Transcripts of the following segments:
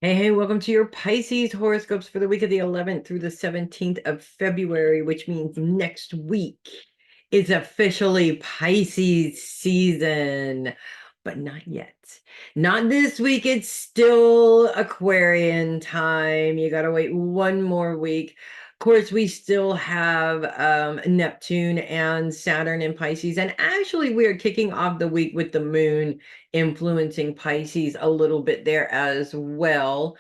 Hey, welcome to your Pisces horoscopes for the week of the 11th through the 17th of February, which means next week is officially Pisces season, but not yet. Not this week. It's still Aquarian time. You got to wait one more week. Of course, we still have Neptune and Saturn in Pisces. And actually, we are kicking off the week with the moon influencing Pisces a little bit there as well.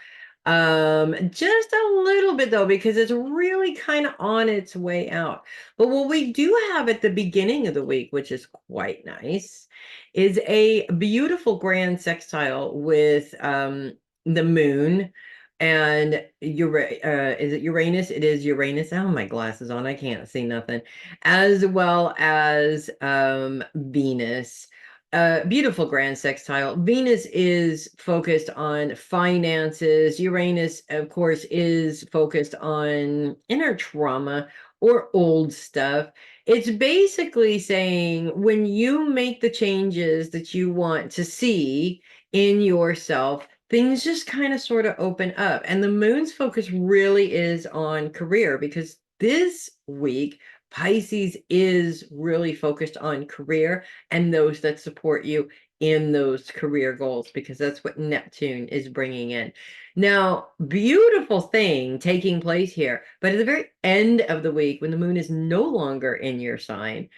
Just a little bit though, because it's really kind of on its way out. But what we do have at the beginning of the week, which is quite nice, is a beautiful grand sextile with the moon and is it Uranus? It is Uranus. I have my glasses on. I can't see nothing. As well as Venus. Beautiful grand sextile. Venus is focused on finances. Uranus, of course, is focused on inner trauma or old stuff. It's basically saying when you make the changes that you want to see in yourself, things just kind of sort of open up. And the moon's focus really is on career because this week, Pisces is really focused on career and those that support you in those career goals because that's what Neptune is bringing in. Now, beautiful thing taking place here, but at the very end of the week, when the moon is no longer in your sign,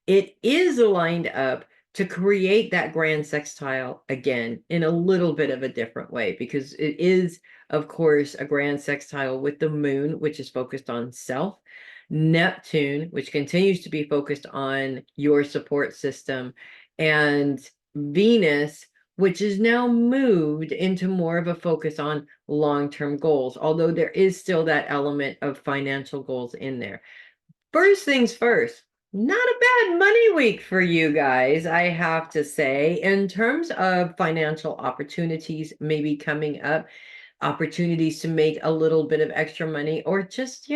it is lined up to create that grand sextile again in a little bit of a different way because it is, of course, a grand sextile with the moon, which is focused on self, Neptune, which continues to be focused on your support system, and Venus, which is now moved into more of a focus on long-term goals, although there is still that element of financial goals in there. First things first, not a bad money week for you guys, I have to say, in terms of financial opportunities maybe coming up, opportunities to make a little bit of extra money, or just,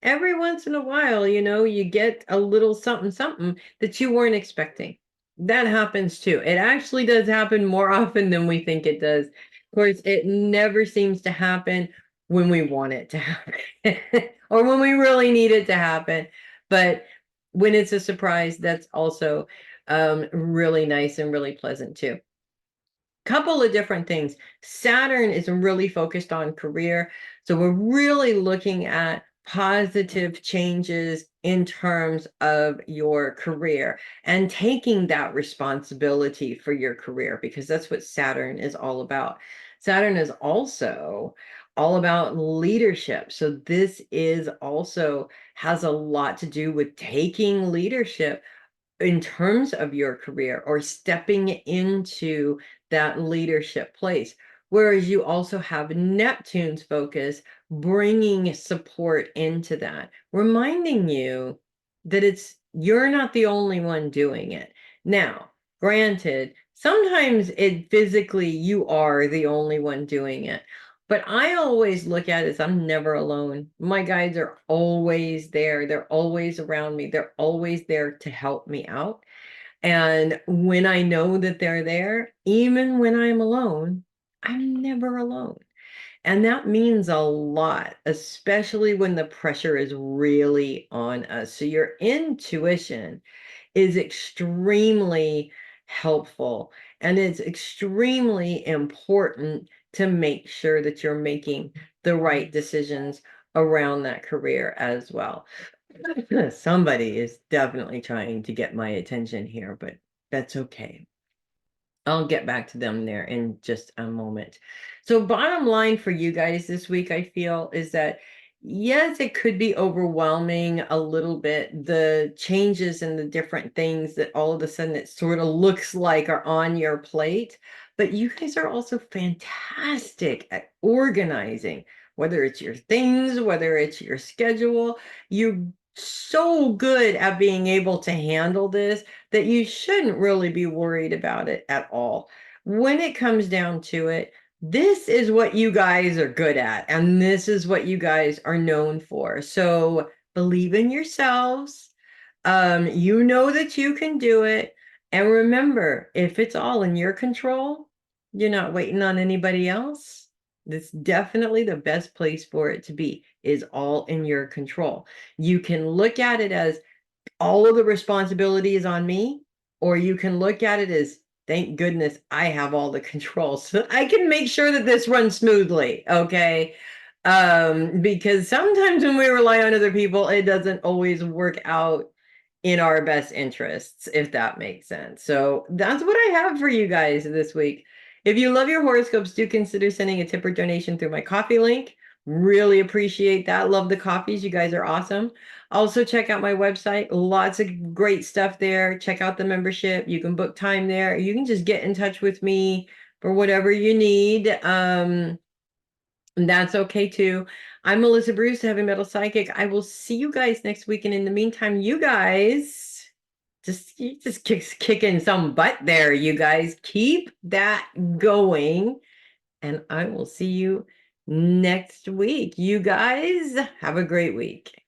every once in a while, you get a little something, something that you weren't expecting. That happens too. It actually does happen more often than we think it does. Of course, it never seems to happen when we want it to happen or when we really need it to happen. But when it's a surprise, that's also really nice and really pleasant too. Couple of different things. Saturn is really focused on career. So we're really looking at positive changes in terms of your career and taking that responsibility for your career because that's what Saturn is all about. Saturn is also all about leadership. So this is also has a lot to do with taking leadership in terms of your career or stepping into that leadership place. Whereas you also have Neptune's focus bringing support into that, reminding you that you're not the only one doing it. Now, granted, sometimes it physically you are the only one doing it. But I always look at it as I'm never alone. My guides are always there. They're always around me. They're always there to help me out. And when I know that they're there, even when I'm alone, I'm never alone. And that means a lot, especially when the pressure is really on us. So your intuition is extremely helpful and it's extremely important to make sure that you're making the right decisions around that career as well. Somebody is definitely trying to get my attention here, but that's okay. I'll get back to them there in just a moment. So, bottom line for you guys this week, I feel, is that yes, it could be overwhelming a little bit, the changes and the different things that all of a sudden it sort of looks like are on your plate. But you guys are also fantastic at organizing, whether it's your things, whether it's your schedule. You're so good at being able to handle this that you shouldn't really be worried about it at all. When it comes down to it, this is what you guys are good at, and this is what you guys are known for. So believe in yourselves. You know that you can do it. And remember, if it's all in your control, you're not waiting on anybody else. That's definitely the best place for it to be, is all in your control. You can look at it as all of the responsibility is on me, or you can look at it as, thank goodness I have all the control so I can make sure that this runs smoothly. Okay. Because sometimes when we rely on other people, it doesn't always work out in our best interests, if that makes sense. So that's what I have for you guys this week. If you love your horoscopes, do consider sending a tip or donation through my coffee link. Really appreciate that. Love the coffees. You guys are awesome. Also, check out my website. Lots of great stuff there. Check out the membership. You can book time there. You can just get in touch with me for whatever you need. And that's okay too. I'm Melissa Bruce, Heavy Metal Psychic. I will see you guys next week. And in the meantime, you guys just kicking some butt there. You guys keep that going. And I will see you next week. You guys have a great week.